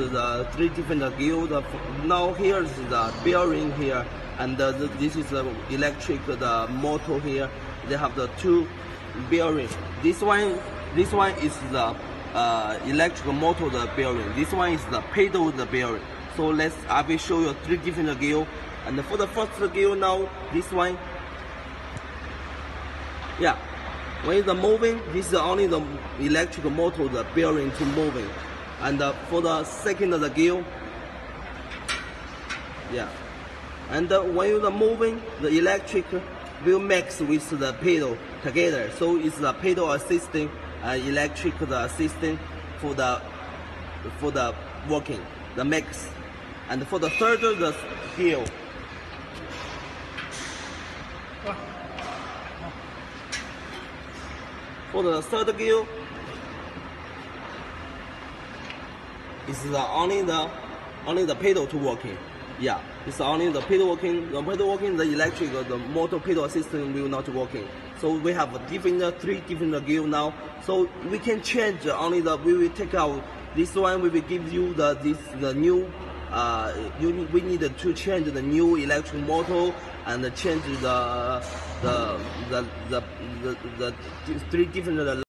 The three different gears. Now here is the bearing here, and this is the electric motor here. They have the two bearing. This one is the electric motor bearing. This one is the pedal bearing. So I will show you three different gears. And for the first gear now, this one, yeah, when it's moving, this is only the electric motor bearing to moving. And for the second gear, yeah, and when you're moving, the electric will mix with the pedal together. So it's the pedal assisting and electric assisting for the working, the mix. And for the third gear, for the third gear, it's only the pedal to working. Yeah, it's only the pedal working. The pedal working, the electric, the motor pedal system will not working. So we have three different gear now. So we can change only we will take out this one. We will give you the new. We need to change the new electric motor and change the three different